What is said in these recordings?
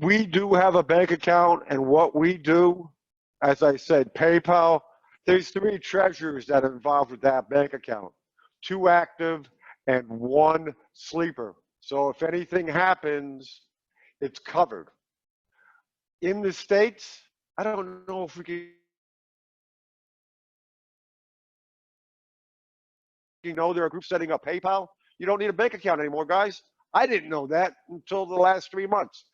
we do have a bank account, and what we do, as I said, PayPal, there's 3 treasurers that are involved with that bank account, 2 active and 1 sleeper. So if anything happens, it's covered. In the States, I don't know if we can, there are groups setting up PayPal. You don't need a bank account anymore, guys. I didn't know that until the last 3 months.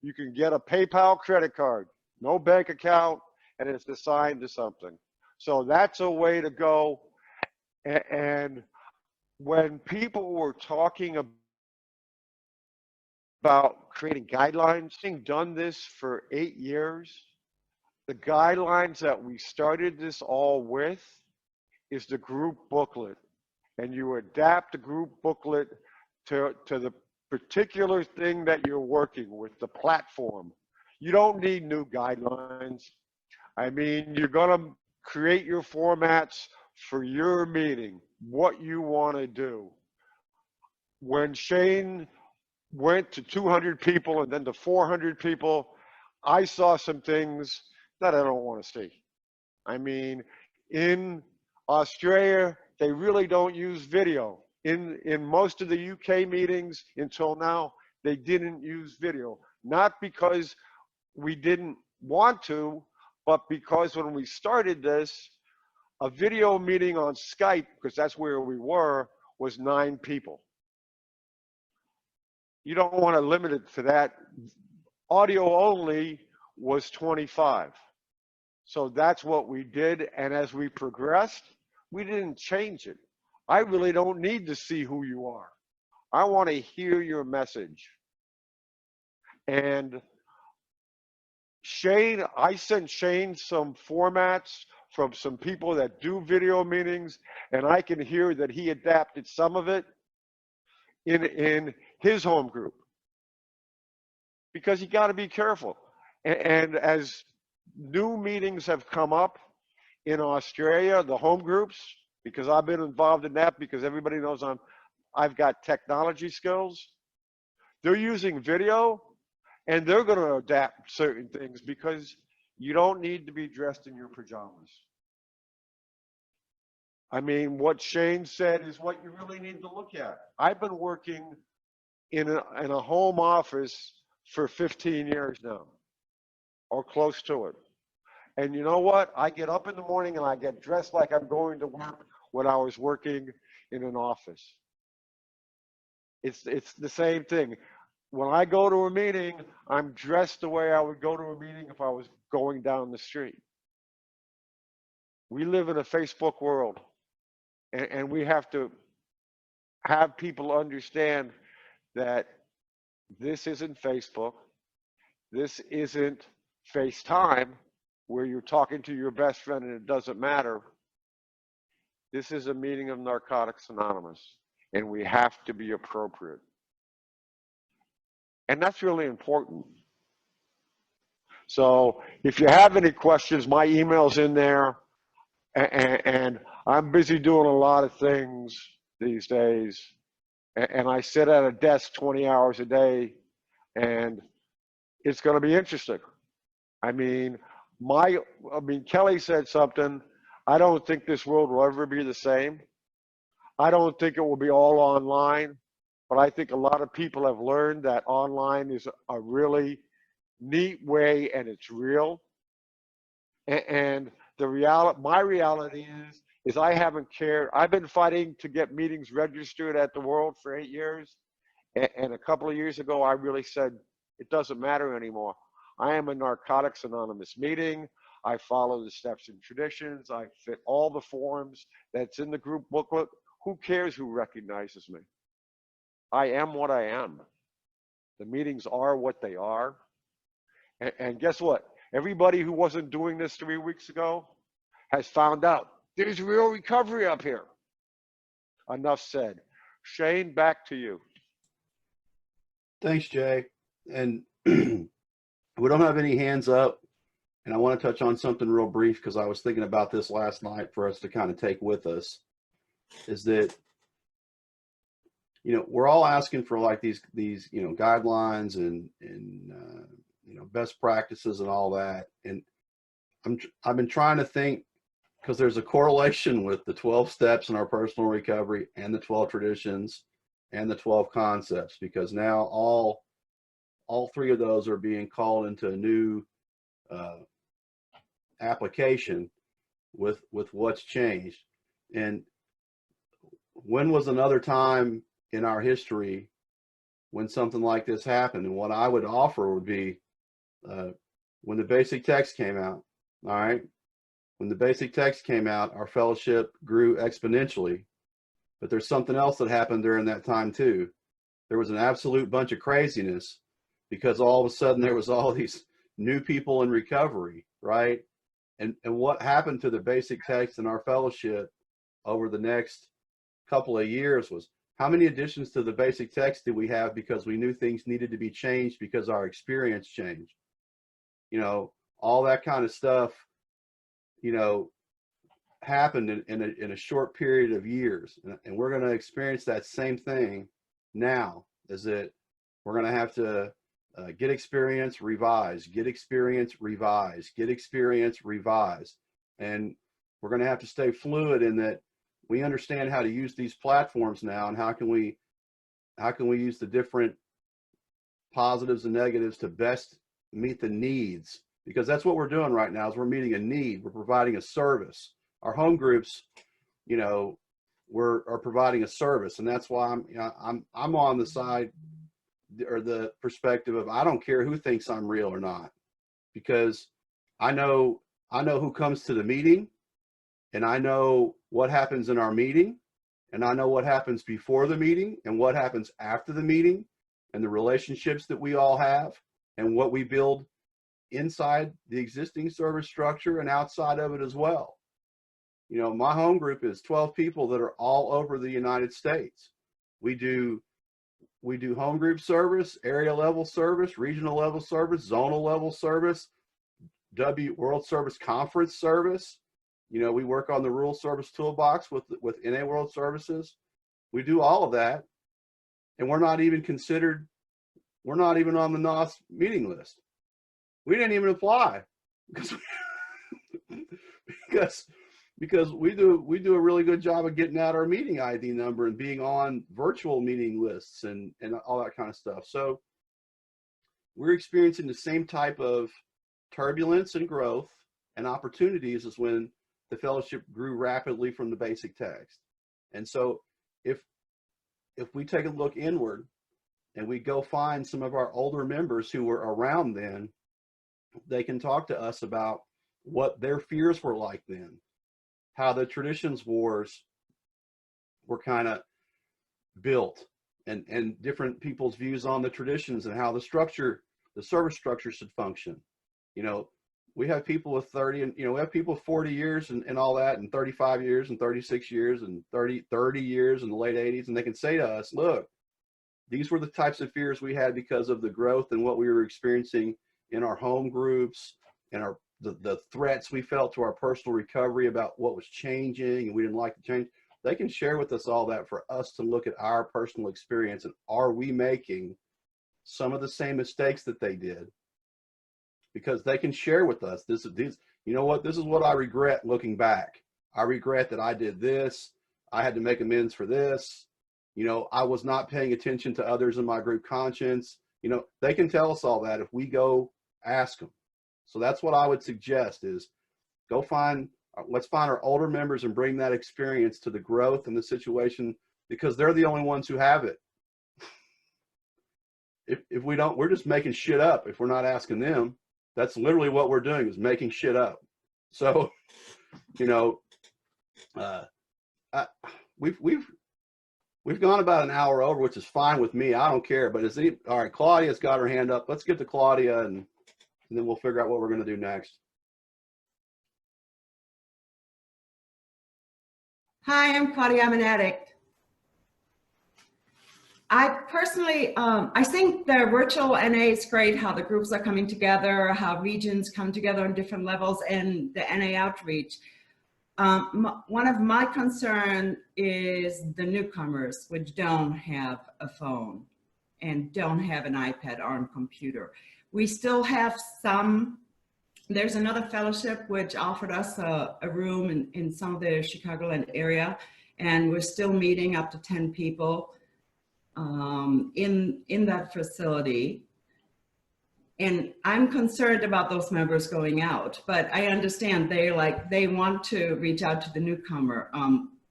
You can get a PayPal credit card, no bank account, and it's assigned to something. So that's a way to go. And when people were talking about creating guidelines, having done this for 8 years, the guidelines that we started this all with is the group booklet. And you adapt the group booklet to the particular thing that you're working with, the platform. You don't need new guidelines. I mean, you're going to create your formats for your meeting, what you want to do. When Shane went to 200 people and then to 400 people, I saw some things that I don't want to see. I mean, in Australia, they really don't use video. In most of the UK meetings until now, they didn't use video. Not because we didn't want to, but because when we started this, a video meeting on Skype, because that's where we were, was 9 people. You don't want to limit it to that. Audio only was 25. So that's what we did. And as we progressed, we didn't change it. I really don't need to see who you are. I want to hear your message. And Shane, I sent Shane some formats from some people that do video meetings, and I can hear that he adapted some of it in his home group. Because you got to be careful. And as new meetings have come up in Australia, the home groups, because I've been involved in that because everybody knows I've got technology skills. They're using video, and they're going to adapt certain things because you don't need to be dressed in your pajamas. I mean, what Shane said is what you really need to look at. I've been working in a home office for 15 years now, or close to it. And you know what? I get up in the morning and I get dressed like I'm going to work when I was working in an office. It's the same thing. When I go to a meeting, I'm dressed the way I would go to a meeting if I was going down the street. We live in a Facebook world, and we have to have people understand that this isn't Facebook. This isn't FaceTime, where you're talking to your best friend and it doesn't matter. This is a meeting of Narcotics Anonymous, and we have to be appropriate. And that's really important. So if you have any questions, my email's in there, and I'm busy doing a lot of things these days, and I sit at a desk 20 hours a day, and it's going to be interesting. I mean, Kelly said something. I don't think this world will ever be the same. I don't think it will be all online, but I think a lot of people have learned that online is a really neat way, and it's real. And my reality is I haven't cared. I've been fighting to get meetings registered at the World for 8 years. And a couple of years ago, I really said, it doesn't matter anymore. I am a Narcotics Anonymous meeting. I follow the steps and traditions. I fit all the forms that's in the group booklet. Who cares who recognizes me? I am what I am. The meetings are what they are. And guess what? Everybody who wasn't doing this 3 weeks ago has found out there's real recovery up here. Enough said. Shane, back to you. Thanks, Jay. And we don't have any hands up, and I want to touch on something real brief because I was thinking about this last night for us to kind of take with us, is that, we're all asking for like these guidelines and best practices and all that. And I've been trying to think, because there's a correlation with the 12 steps in our personal recovery and the 12 traditions and the 12 concepts, because now all three of those are being called into a new application with what's changed. And when was another time in our history when something like this happened? And what I would offer would be when the basic text came out. All right. When the basic text came out, our fellowship grew exponentially. But there's something else that happened during that time too. There was an absolute bunch of craziness, because all of a sudden there was all these new people in recovery, right? And what happened to the basic text in our fellowship over the next couple of years was, how many additions to the basic text did we have because we knew things needed to be changed because our experience changed? You know, all that kind of stuff, you know, happened in a short period of years. And we're going to experience that same thing now, is that we're going to have to get experience, revise, get experience, revise, get experience, revise. And we're going to have to stay fluid in that we understand how to use these platforms now, and how can we use the different positives and negatives to best meet the needs, because that's what we're doing right now, is we're meeting a need. We're providing a service. Our home groups, you know, are providing a service, and that's why I'm on the side or the perspective of, I don't care who thinks I'm real or not, because I know who comes to the meeting, and I know what happens in our meeting, and I know what happens before the meeting and what happens after the meeting, and the relationships that we all have and what we build inside the existing service structure and outside of it as well. You know, my home group is 12 people that are all over the United States. We do home group service, area level service, regional level service, zonal level service, World Service Conference service. You know, we work on the Rural Service Toolbox with NA World Services. We do all of that, and we're not even on the NOS meeting list. We didn't even apply because we do a really good job of getting out our meeting ID number and being on virtual meeting lists and all that kind of stuff. So we're experiencing the same type of turbulence and growth and opportunities as when the fellowship grew rapidly from the basic text. And so if we take a look inward and we go find some of our older members who were around then, they can talk to us about what their fears were like then, how the traditions wars were kind of built, and different people's views on the traditions and how the service structure should function. You know, we have people with 30 and, you know, we have people with 40 years and all that, and 35 years and 36 years and 30 years in the late 80s. And they can say to us, look, these were the types of fears we had because of the growth and what we were experiencing in our home groups, and the threats we felt to our personal recovery about what was changing and we didn't like the change. They can share with us all that for us to look at our personal experience, and are we making some of the same mistakes that they did? Because they can share with us, you know what, this is what I regret looking back. I regret that I did this. I had to make amends for this. You know, I was not paying attention to others in my group conscience. You know, they can tell us all that if we go ask them. So that's what I would suggest, is let's find our older members and bring that experience to the growth and the situation, because they're the only ones who have it. If we don't, we're just making shit up if we're not asking them. That's literally what we're doing, is making shit up. So, you know, we've gone about an hour over, which is fine with me. I don't care. But all right, Claudia's got her hand up. Let's get to Claudia, and then we'll figure out what we're going to do next. Hi, I'm Claudia. I'm an addict. I personally, I think the virtual NA is great, how the groups are coming together, how regions come together on different levels, and the NA outreach. One of my concern is the newcomers, which don't have a phone and don't have an iPad or a computer. we still have some. There's another fellowship which offered us a room in some of the Chicagoland area, and we're still meeting up to 10 people in that facility. And I'm concerned about those members going out, but I understand they want to reach out to the newcomer.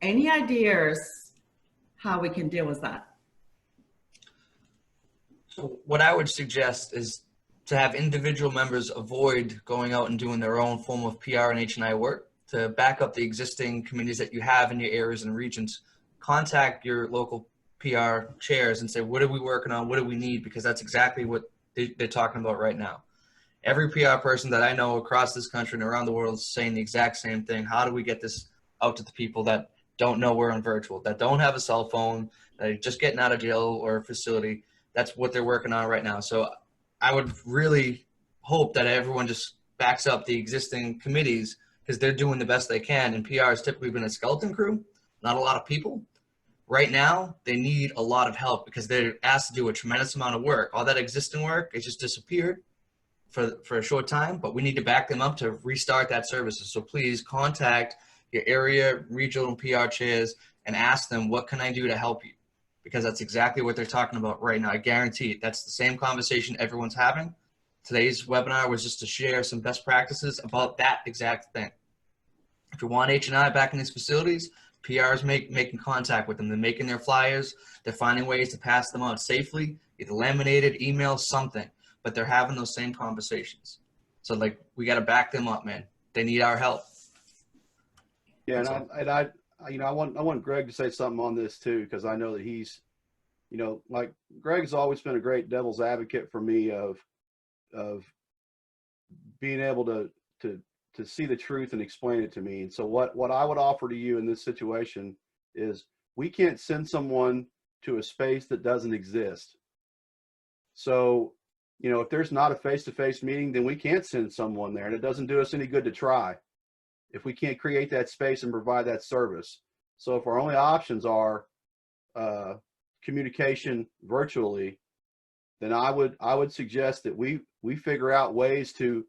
Any ideas how we can deal with that? So what I would suggest is to have individual members avoid going out and doing their own form of PR and H&I work, to back up the existing committees that you have in your areas and regions. Contact your local PR chairs and say, what are we working on? What do we need? Because that's exactly what they're talking about right now. Every PR person that I know across this country and around the world is saying the exact same thing. How do we get this out to the people that don't know we're on virtual, that don't have a cell phone, that are just getting out of jail or a facility? That's what they're working on right now. So I would really hope that everyone just backs up the existing committees, because they're doing the best they can. And PR has typically been a skeleton crew, not a lot of people. Right now, they need a lot of help because they're asked to do a tremendous amount of work. All that existing work, it just disappeared for a short time, but we need to back them up to restart that services. So please contact your area, regional PR chairs and ask them, what can I do to help you? Because that's exactly what they're talking about right now. I guarantee it. That's the same conversation everyone's having. Today's webinar was just to share some best practices about that exact thing. If you want H&I back in these facilities, PR is making contact with them. They're making their flyers. They're finding ways to pass them out safely, either laminated, email, something. But they're having those same conversations. So like, we got to back them up, man. They need our help. Yeah, and I want Greg to say something on this too, because I know that he's, like Greg's always been a great devil's advocate for me of being able to see the truth and explain it to me. And so what I would offer to you in this situation is, we can't send someone to a space that doesn't exist. So, if there's not a face-to-face meeting, then we can't send someone there, and it doesn't do us any good to try if we can't create that space and provide that service. So if our only options are communication virtually, then I would suggest that we figure out ways to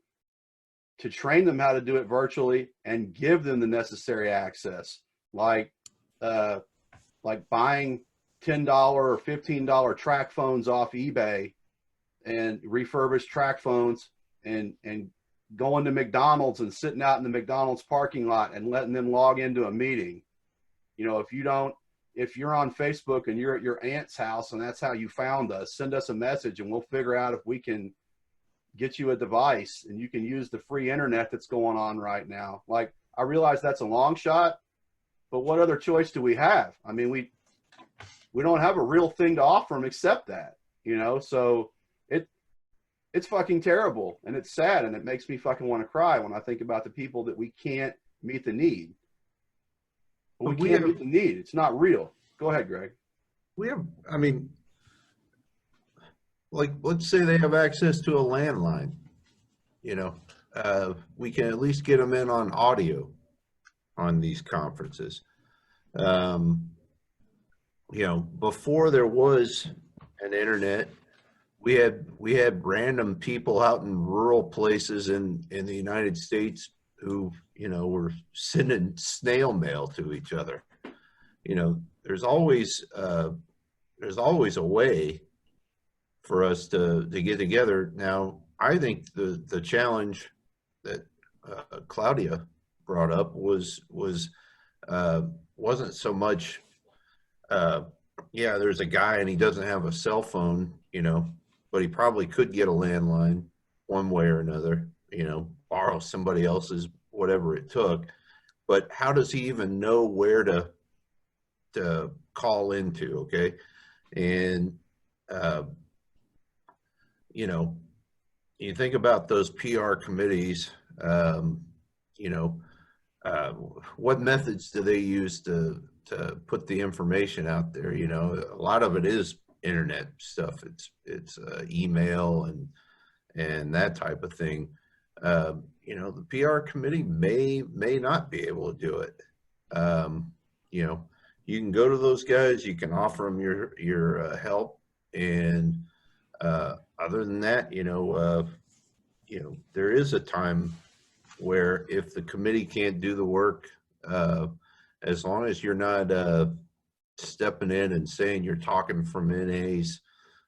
train them how to do it virtually and give them the necessary access, like buying $10 or $15 track phones off eBay and refurbished track phones, and going to McDonald's and sitting out in the McDonald's parking lot and letting them log into a meeting. If you're on Facebook and you're at your aunt's house and that's how you found us, send us a message and we'll figure out if we can get you a device and you can use the free internet that's going on right now. Like, I realize that's a long shot, but what other choice do we have? I mean, we don't have a real thing to offer them except that, so it's fucking terrible, and it's sad, and it makes me fucking want to cry when I think about the people that we can't meet the need. But we can't meet the need. It's not real. Go ahead, Greg. Like, let's say they have access to a landline, we can at least get them in on audio on these conferences. Before there was an internet, we had random people out in rural places in the United States who, were sending snail mail to each other. There's always a way for us to get together. Now, I think the challenge that Claudia brought up wasn't so much, there's a guy and he doesn't have a cell phone, but he probably could get a landline one way or another, borrow somebody else's, whatever it took. But how does he even know where to call into? Okay. And, you think about those PR committees, what methods do they use to put the information out there? A lot of it is internet stuff. It's email and that type of thing. The PR committee may not be able to do it. You can go to those guys, you can offer them your help, and Other than that, there is a time where if the committee can't do the work, as long as you're not stepping in and saying you're talking from NAs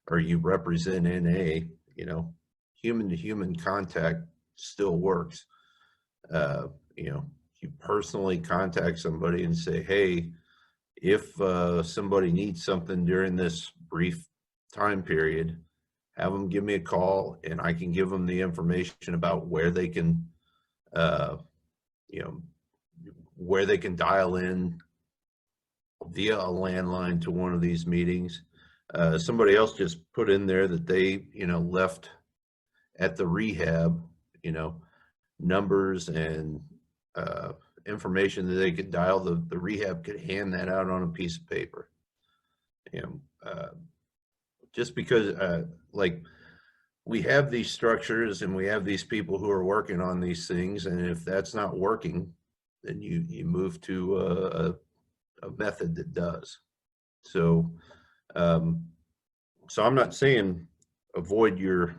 or you represent NA, human to human contact still works. You personally contact somebody and say, hey, if somebody needs something during this brief time period, have them give me a call and I can give them the information about where they can, where they can dial in via a landline to one of these meetings. Somebody else just put in there that they, left at the rehab, numbers and information that they could dial. The rehab could hand that out on a piece of paper. Just because we have these structures and we have these people who are working on these things, and if that's not working, then you move to a method that does. So I'm not saying avoid your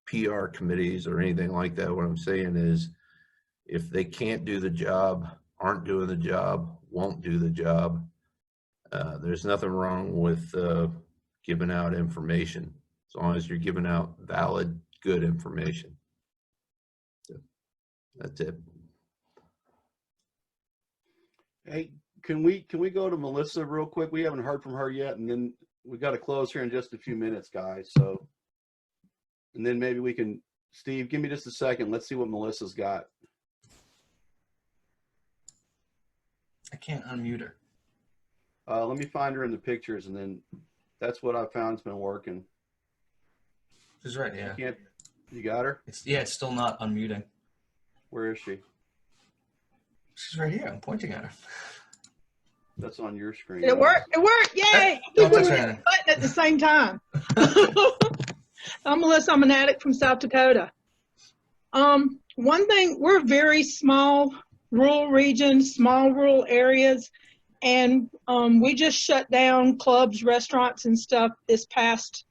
PR committees or anything like that. What I'm saying is, if they can't do the job, aren't doing the job, won't do the job, there's nothing wrong with giving out information, as long as you're giving out valid, good information. So that's it. Hey, can we go to Melissa real quick? We haven't heard from her yet, and then we got to close here in just a few minutes, guys. So, and then maybe we can, Steve, give me just a second. Let's see what Melissa's got. I can't unmute her. Let me find her in the pictures, and then that's what I found's been working. She's right here. You got her? It's still not unmuting. Where is she? She's right here. I'm pointing at her. That's on your screen. It worked. It worked. Yay. Don't We touch were her. hitting the button at the same time. I'm Melissa. I'm an addict from South Dakota. One thing, we're very small rural regions, small rural areas, and we just shut down clubs, restaurants, and stuff this past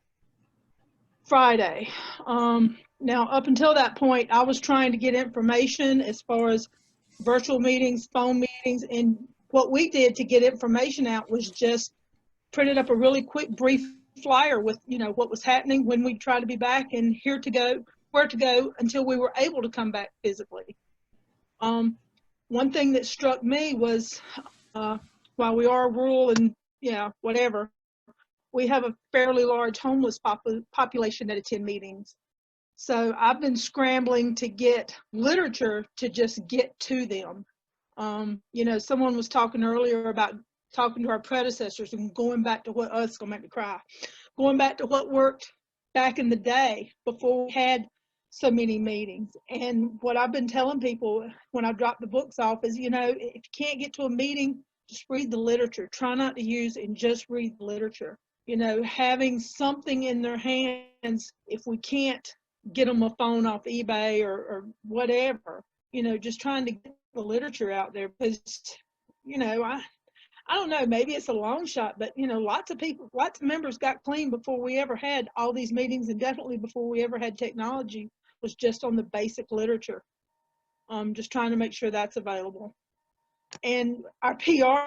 Friday. Now, up until that point, I was trying to get information as far as virtual meetings, phone meetings, and what we did to get information out was just printed up a really quick, brief flyer with, what was happening, when we try to be back, and where to go until we were able to come back physically. One thing that struck me was, while we are rural and whatever, we have a fairly large homeless population that attend meetings. So I've been scrambling to get literature to just get to them. Someone was talking earlier about talking to our predecessors and going back to what, it's gonna make me cry, going back to what worked back in the day before we had so many meetings. And what I've been telling people when I drop the books off is, if you can't get to a meeting, just read the literature. Try not to use and just read the literature. Having something in their hands, if we can't get them a phone off eBay or whatever, just trying to get the literature out there, because, I don't know, maybe it's a long shot, but, lots of members got clean before we ever had all these meetings, and definitely before we ever had technology, was just on the basic literature. Just trying to make sure that's available. And our PR,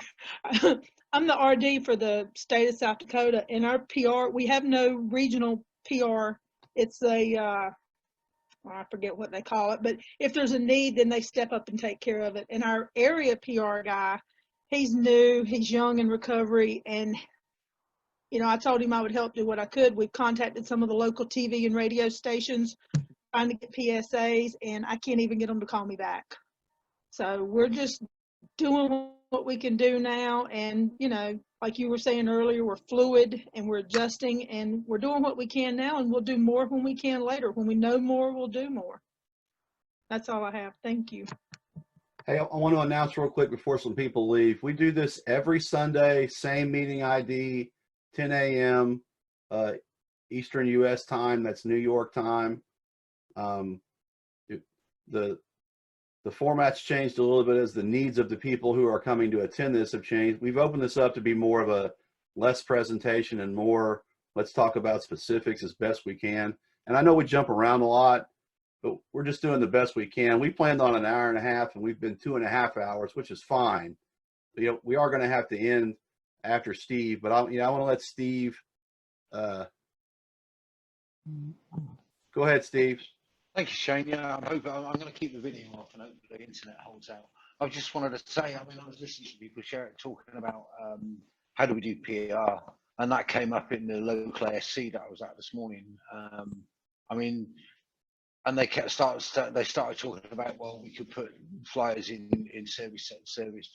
I'm the RD for the state of South Dakota, and our PR, we have no regional PR. It's I forget what they call it, but if there's a need, then they step up and take care of it. And our area PR guy, he's new, he's young in recovery, and I told him I would help do what I could. We've contacted some of the local TV and radio stations trying to get PSAs, and I can't even get them to call me back. So we're just doing what we can do now, and like you were saying earlier, we're fluid and we're adjusting, and we're doing what we can now, and we'll do more when we can later. When we know more, we'll do more. That's all I have. Thank you. Hey, I want to announce real quick before some people leave. We do this every Sunday, same meeting ID, 10 a.m. Eastern U.S. time. That's New York time. The format's changed a little bit as the needs of the people who are coming to attend this have changed. We've opened this up to be more of a less presentation and more Let's talk about specifics as best we can. And I know we jump around a lot, but we're just doing the best we can. We planned on an hour and a half, and we've been 2.5 hours, which is fine. You know, we are going to have to end after Steve, but I want to let Steve. Go ahead, Steve. Thank you, Shane. Yeah, I'm going to keep the video off and hope the internet holds out. I just wanted to say, I mean, I was listening to people talking about how do we do PR, and that came up in the local ASC that I was at this morning. I mean, and they started talking about, well, we could put flyers in service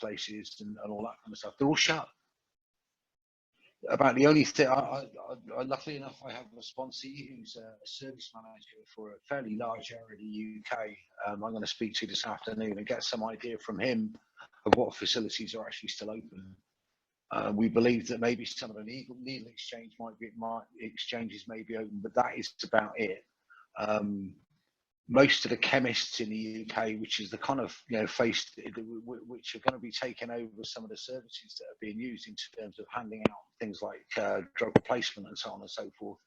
places and all that kind of stuff. They're all shut. About the only thing, luckily enough, I have a sponsee who's a service manager for a fairly large area in the UK. I'm going to speak to this afternoon and get some idea from him of what facilities are actually still open. We believe that maybe some of the needle exchanges may be open, but that is about it. Most of the chemists in the UK, which is the kind of face which are going to be taking over some of the services that are being used in terms of handing out things like drug replacement and so on and so forth,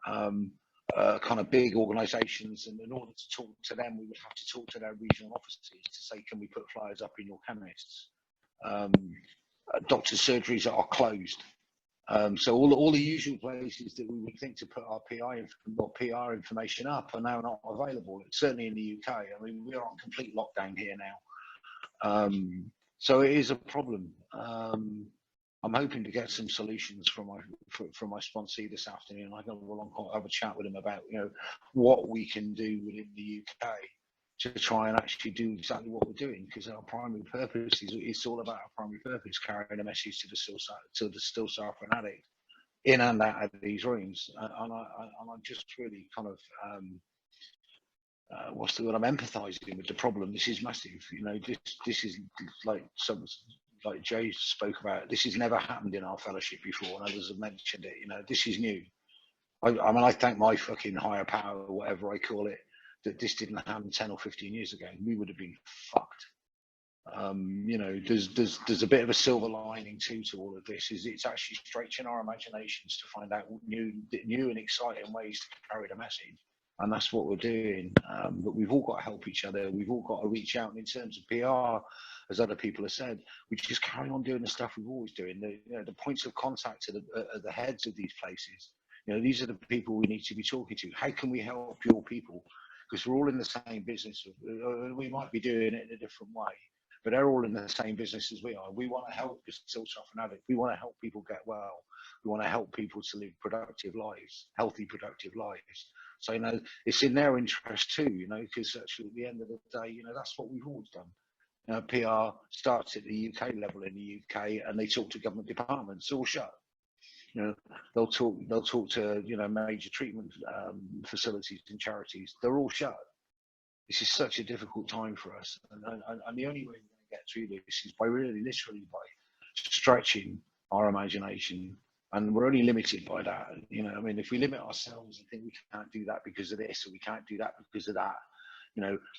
kind of big organisations, and in order to talk to them, we would have to talk to their regional offices to say, can we put flyers up in your chemists? Doctors' surgeries are closed. So all the usual places that we would think to put our PR information up are now not available. Certainly in the UK. I mean, we're on complete lockdown here now. So it is a problem. I'm hoping to get some solutions from my sponsee this afternoon. I can have a chat with him about what we can do within the UK to try and actually do exactly what we're doing, because our primary purpose is all about our primary purpose, carrying a message to the still suffering addict in and out of these rooms. And I'm just really kind of what's the word? I'm empathizing with the problem. This is massive. This is like Jay spoke about. This has never happened in our fellowship before, and others have mentioned it. This is new. I mean, I thank my fucking higher power, or whatever I call it, that this didn't happen 10 or 15 years ago. We would have been fucked. There's a bit of a silver lining to all of this. Is it's actually stretching our imaginations to find out new and exciting ways to carry the message, and that's what we're doing. But we've all got to help each other. We've all got to reach out. And in terms of PR, as other people have said, we just carry on doing the stuff we've always doing. The points of contact are the heads of these places. These are the people we need to be talking to. How can we help your people? Because we're all in the same business. We might be doing it in a different way, but they're all in the same business as we are. We want to help the still suffering addict. We want to help people get well. We want to help people to live productive lives, healthy, productive lives. So, it's in their interest too, because actually at the end of the day, that's what we've always done. PR starts at the UK level in the UK, and they talk to government departments, all shut. They'll talk to major treatment facilities and charities. They're all shut. This is such a difficult time for us, and the only way we're going to get through this is by literally by stretching our imagination, and we're only limited by that. I mean, if we limit ourselves and think we can't do that because of this, or we can't do that because of that,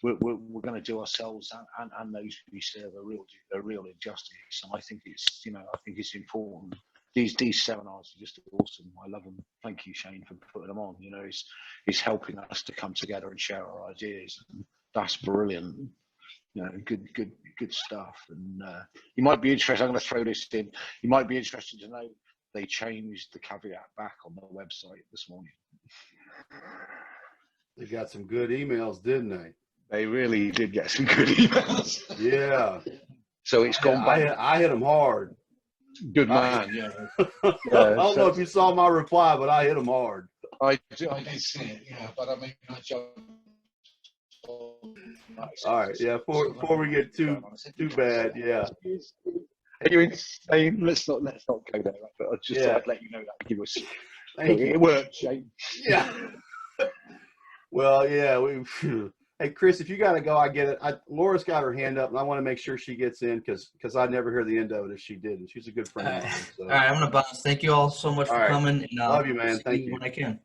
we're going to do ourselves and those we serve a real injustice. And I think it's important. These seminars are just awesome. I love them. Thank you, Shane, for putting them on. It's helping us to come together and share our ideas. And that's brilliant. Good stuff. And you might be interested. I'm going to throw this in. You might be interested to know they changed the caveat back on their website this morning. They got some good emails, didn't they? They really did get some good emails. Yeah. So it's gone back. I hit them hard. Good man, yeah. I don't know if you saw my reply, but I hit them hard. I did see it, but I mean, I jumped. All right, yeah. Before we get too bad, yeah. Are you insane? Let's not go there. But I just thought I'd let you know that. Give us. Thank you. It worked, Shane. Yeah. Well, yeah. Hey, Chris, if you got to go, I get it. Laura's got her hand up, and I want to make sure she gets in because I never hear the end of it if she didn't. She's a good friend of mine. So. All right, I'm going to bounce. Thank you all so much for coming. And, love you, man. Thank you. When I can.